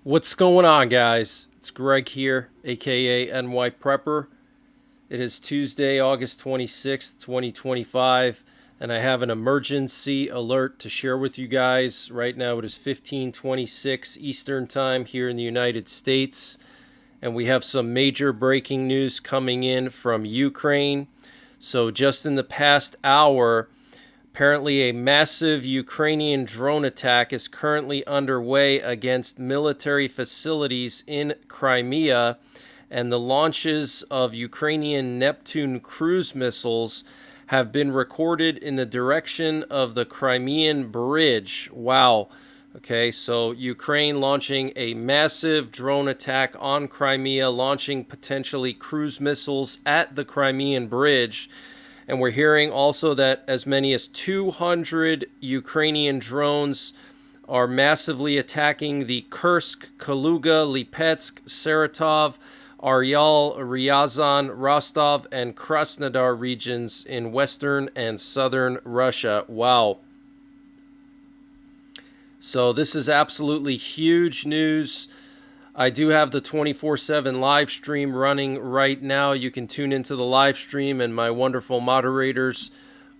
What's going on, guys? It's Greg here, aka NYPrepper. It is Tuesday, August 26th, 2025, and I have an emergency alert to share with you guys. Right now it is 15:26 Eastern Time here in the United States, and we have some major breaking news coming in from Ukraine. So just in the past hour, apparently, a massive Ukrainian drone attack is currently underway against military facilities in Crimea, and the launches of Ukrainian Neptune cruise missiles have been recorded in the direction of the Crimean bridge. Wow. Okay, so Ukraine launching a massive drone attack on Crimea, launching potentially cruise missiles at the Crimean bridge. And we're hearing also that as many as 200 Ukrainian drones are massively attacking the Kursk, Kaluga, Lipetsk, Saratov, Aryal, Ryazan, Rostov, and Krasnodar regions in western and southern Russia. Wow. So this is absolutely huge news. I do have the 24/7 live stream running right now. You can tune into the live stream, and my wonderful moderators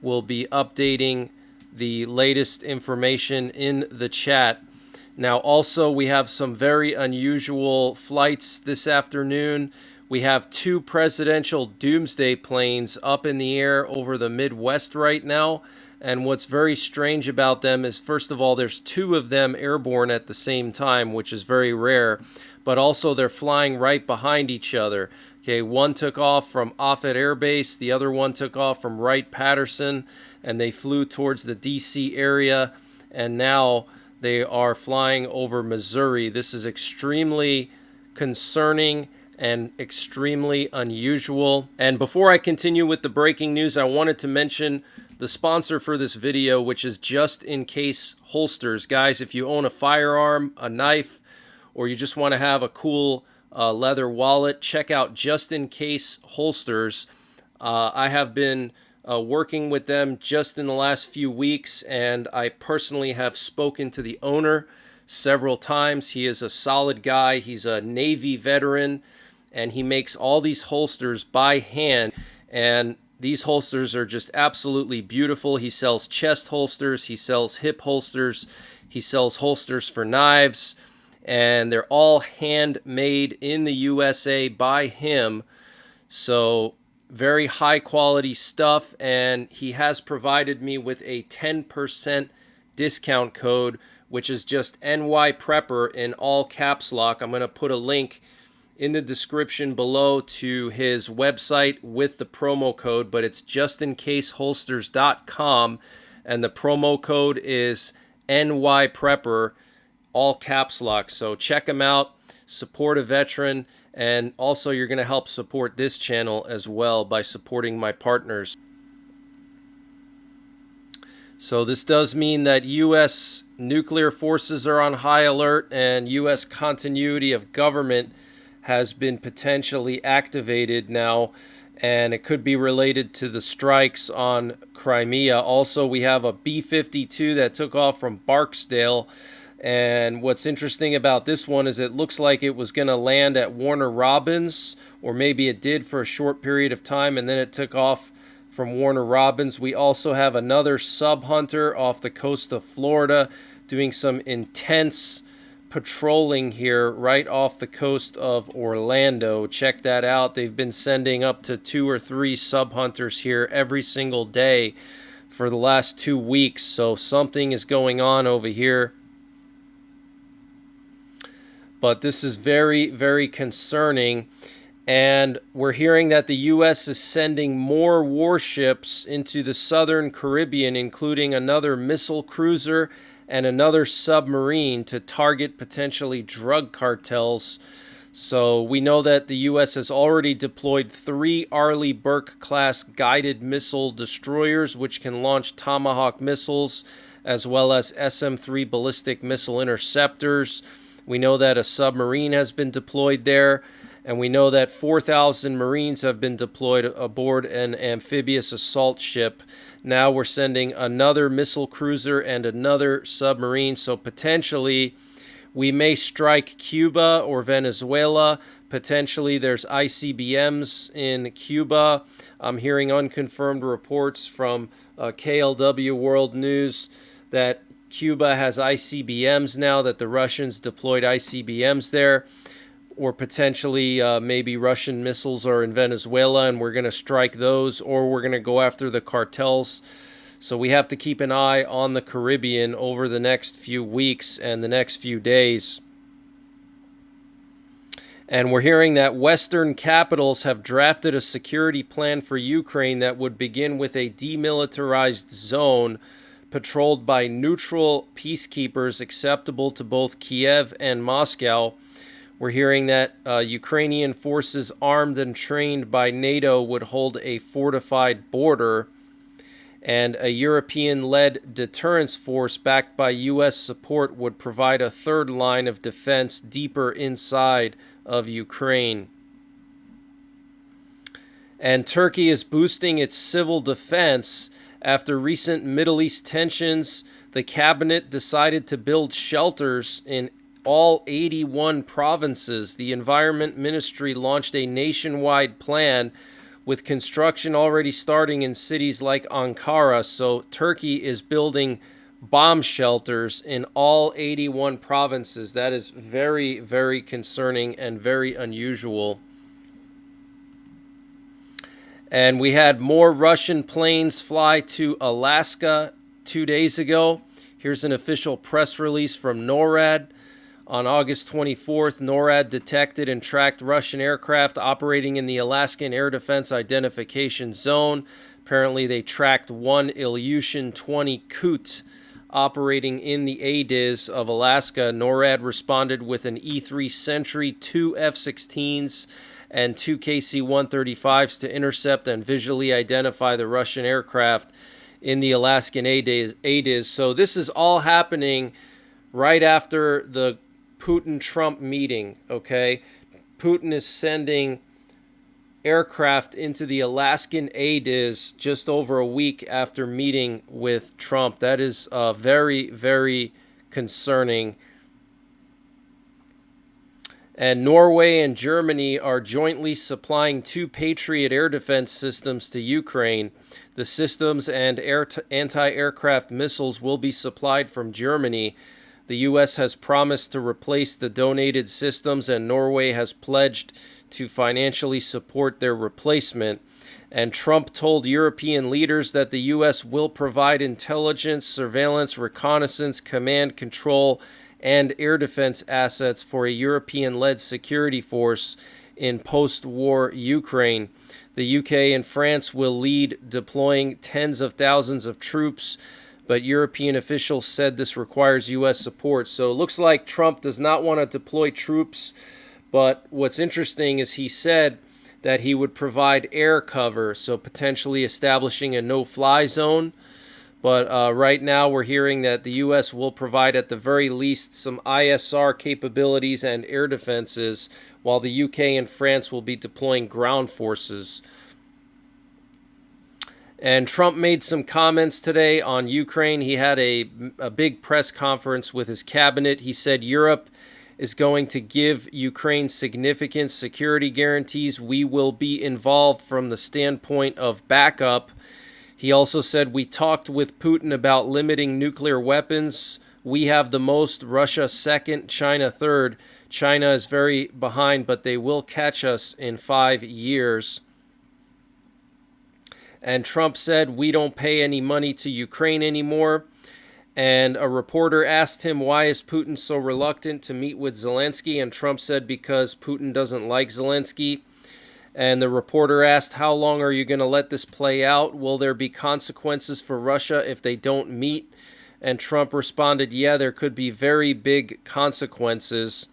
will be updating the latest information in the chat. Now, also, we have some very unusual flights this afternoon. We have two presidential Doomsday planes up in the air over the Midwest right now. And what's very strange about them is, first of all, there's two of them airborne at the same time, which is very rare. But also, they're flying right behind each other. Okay, one took off from Offutt Air Base, the other one took off from Wright-Patterson, and they flew towards the D.C. area. And now they are flying over Missouri. This is extremely concerning and extremely unusual. And before I continue with the breaking news, I wanted to mention the sponsor for this video, which is Just In Case Holsters. Guys, if you own a firearm, a knife, or you just want to have a cool leather wallet, check out Just In Case Holsters. I have been working with them just in the last few weeks, and I personally have spoken to the owner several times. He is a solid guy. He's a Navy veteran, and he makes all these holsters by hand, and these holsters are just absolutely beautiful. He sells chest holsters, he sells hip holsters, he sells holsters for knives, and they're all handmade in the USA by him. So very high quality stuff, and he has provided me with a 10% discount code, which is just NYPrepper in all caps lock. I'm going to put a link in the description below to his website with the promo code, but it's justincaseholsters.com, and the promo code is NYPrepper, all caps lock. So check him out, support a veteran, and also you're going to help support this channel as well by supporting my partners. So this does mean that U.S. nuclear forces are on high alert, and U.S. continuity of government has been potentially activated now, and it could be related to the strikes on Crimea. Also, we have a B-52 that took off from Barksdale, and what's interesting about this one is it looks like it was going to land at Warner Robins, or maybe it did for a short period of time, and then it took off from Warner Robins. We also have another sub-hunter off the coast of Florida doing some intense patrolling here right off the coast of Orlando. Check that out. They've been sending up to 2 or 3 sub-hunters here every single day for the last 2 weeks. So something is going on over here. But this is very, very concerning. And we're hearing that the U.S. is sending more warships into the southern Caribbean, including another missile cruiser and another submarine to target potentially drug cartels. So we know that the U.S. has already deployed 3 Arleigh Burke-class guided missile destroyers, which can launch Tomahawk missiles, as well as SM-3 ballistic missile interceptors. We know that a submarine has been deployed there, and we know that 4,000 Marines have been deployed aboard an amphibious assault ship. Now we're sending another missile cruiser and another submarine, so potentially We may strike Cuba or Venezuela. Potentially there's ICBMs in Cuba. I'm hearing unconfirmed reports from KLW World News that Cuba has ICBMs now, that the Russians deployed ICBMs there, or potentially maybe Russian missiles are in Venezuela and we're going to strike those, or we're going to go after the cartels. So we have to keep an eye on the Caribbean over the next few weeks and the next few days. And we're hearing that Western capitals have drafted a security plan for Ukraine that would begin with a demilitarized zone patrolled by neutral peacekeepers acceptable to both Kiev and Moscow. We're hearing that Ukrainian forces armed and trained by NATO would hold a fortified border, and a European-led deterrence force backed by U.S. support would provide a third line of defense deeper inside of Ukraine. And Turkey is boosting its civil defense. After recent Middle East tensions, the cabinet decided to build shelters in all 81 provinces. The Environment Ministry launched a nationwide plan with construction already starting in cities like Ankara. So Turkey is building bomb shelters in all 81 provinces. That is very, very concerning and very unusual. And we had more Russian planes fly to Alaska 2 days ago. Here's an official press release from NORAD. On August 24th, NORAD detected and tracked Russian aircraft operating in the Alaskan Air Defense Identification Zone. Apparently, they tracked one Ilyushin 20 Kut operating in the ADIZ of Alaska. NORAD responded with an E-3 Sentry, 2 F-16s, and 2 KC-135s to intercept and visually identify the Russian aircraft in the Alaskan ADIZ. So this is all happening right after the Putin-Trump meeting, okay? Putin is sending aircraft into the Alaskan ADIZ just over a week after meeting with Trump. That is very, very concerning. And Norway and Germany are jointly supplying 2 Patriot air defense systems to Ukraine. The systems and anti-aircraft missiles will be supplied from Germany. The U.S. has promised to replace the donated systems, and Norway has pledged to financially support their replacement. And Trump told European leaders that the U.S. will provide intelligence, surveillance, reconnaissance, command, control, and air defense assets for a European-led security force in post-war Ukraine. The UK and France will lead, deploying tens of thousands of troops, but European officials said this requires U.S. support. So it looks like Trump does not want to deploy troops, but what's interesting is he said that he would provide air cover, so potentially establishing a no-fly zone. But right now we're hearing that the U.S. will provide at the very least some ISR capabilities and air defenses, while the UK and France will be deploying ground forces. And Trump made some comments today on Ukraine. He had a big press conference with his cabinet. He said Europe is going to give Ukraine significant security guarantees. We will be involved from the standpoint of backup. He also said, we talked with Putin about limiting nuclear weapons. We have the most, Russia second, China third. China is very behind, but they will catch us in 5 years. And Trump said, we don't pay any money to Ukraine anymore. And a reporter asked him, why is Putin so reluctant to meet with Zelensky? And Trump said, because Putin doesn't like Zelensky. And the reporter asked, how long are you going to let this play out? Will there be consequences for Russia if they don't meet? And Trump responded, yeah, there could be very big consequences.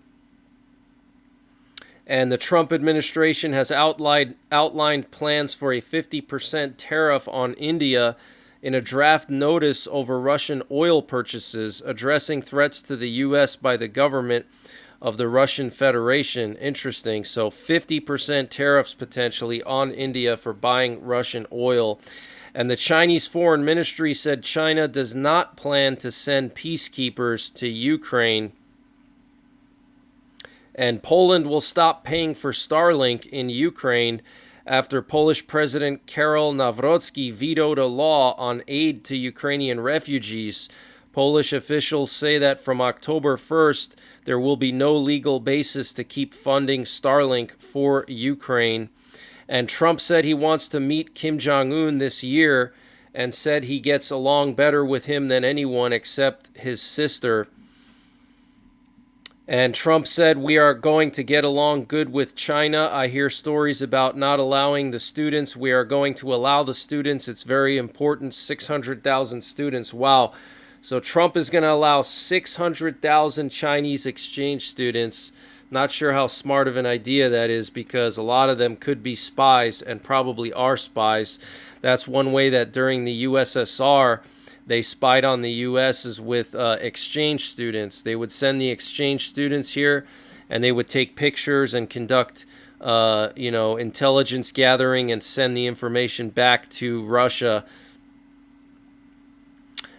And the Trump administration has outlined plans for a 50% tariff on India in a draft notice over Russian oil purchases, addressing threats to the U.S. by the government of the Russian Federation. Interesting. So 50% tariffs potentially on India for buying Russian oil. And the Chinese Foreign Ministry said China does not plan to send peacekeepers to Ukraine. And Poland will stop paying for Starlink in Ukraine after Polish President Karol Nawrocki vetoed a law on aid to Ukrainian refugees. Polish officials say that from October 1st, there will be no legal basis to keep funding Starlink for Ukraine. And Trump said he wants to meet Kim Jong-un this year and said he gets along better with him than anyone except his sister. And Trump said, we are going to get along good with China. I hear stories about not allowing the students. We are going to allow the students. It's very important. 600,000 students. Wow. So Trump is going to allow 600,000 Chinese exchange students. Not sure how smart of an idea that is, because a lot of them could be spies and probably are spies. That's one way that during the USSR, they spied on the U.S. is with exchange students. They would send the exchange students here, and they would take pictures and conduct, intelligence gathering and send the information back to Russia.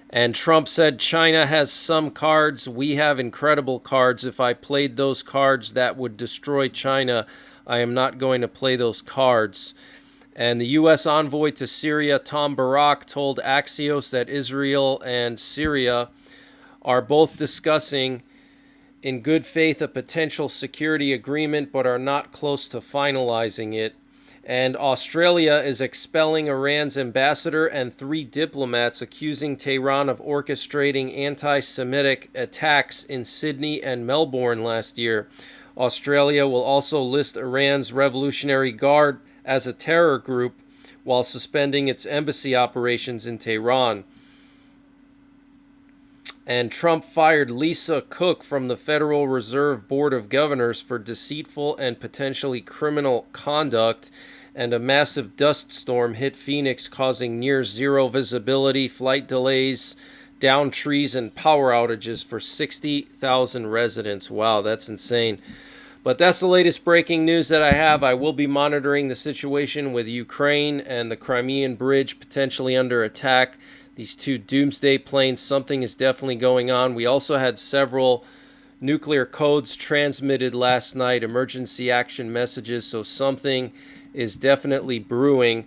And Trump said, China has some cards. We have incredible cards. If I played those cards, that would destroy China. I am not going to play those cards. And the U.S. envoy to Syria, Tom Barak, told Axios that Israel and Syria are both discussing in good faith a potential security agreement, but are not close to finalizing it. And Australia is expelling Iran's ambassador and 3 diplomats, accusing Tehran of orchestrating anti-Semitic attacks in Sydney and Melbourne last year. Australia will also list Iran's Revolutionary Guard as a terror group while suspending its embassy operations in Tehran. And Trump fired Lisa Cook from the Federal Reserve Board of Governors for deceitful and potentially criminal conduct. And a massive dust storm hit Phoenix, causing near zero visibility, flight delays, downed trees, and power outages for 60,000 residents. Wow, that's insane. But that's the latest breaking news that I have. I will be monitoring the situation with Ukraine and the Crimean bridge potentially under attack. These 2 Doomsday planes, something is definitely going on. We also had several nuclear codes transmitted last night, emergency action messages, so something is definitely brewing.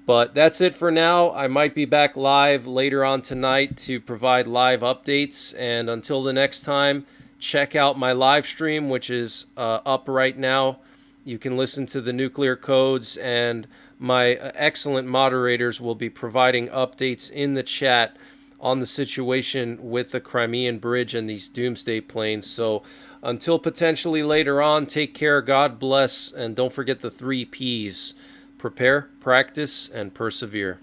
But that's it for now. I might be back live later on tonight to provide live updates. And until the next time, check out my live stream, which is up right now. You can listen to the nuclear codes, and my excellent moderators will be providing updates in the chat on the situation with the Crimean bridge and these Doomsday planes. So until potentially later on, take care, God bless, and don't forget the 3 Ps. Prepare, practice, and persevere.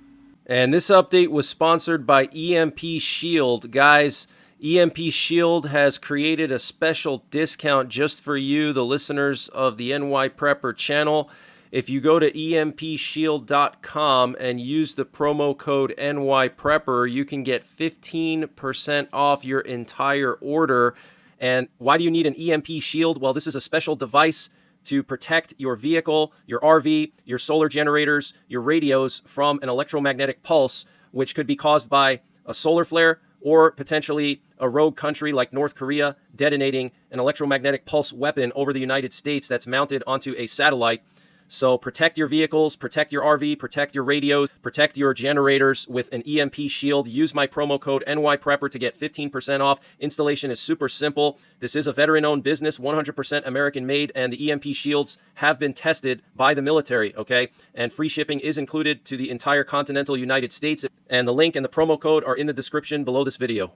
And this update was sponsored by EMP Shield. Guys, EMP Shield has created a special discount just for you, the listeners of the NYPrepper channel. If you go to empshield.com and use the promo code NYPrepper, you can get 15% off your entire order. And why do you need an EMP Shield? Well, this is a special device to protect your vehicle, your RV, your solar generators, your radios from an electromagnetic pulse, which could be caused by a solar flare or potentially a rogue country like North Korea detonating an electromagnetic pulse weapon over the United States that's mounted onto a satellite. So protect your vehicles, protect your RV, protect your radios, protect your generators with an EMP Shield. Use my promo code NYPrepper to get 15% off. Installation is super simple. This is a veteran-owned business, 100% American-made, and the EMP Shields have been tested by the military, okay? And free shipping is included to the entire continental United States. And the link and the promo code are in the description below this video.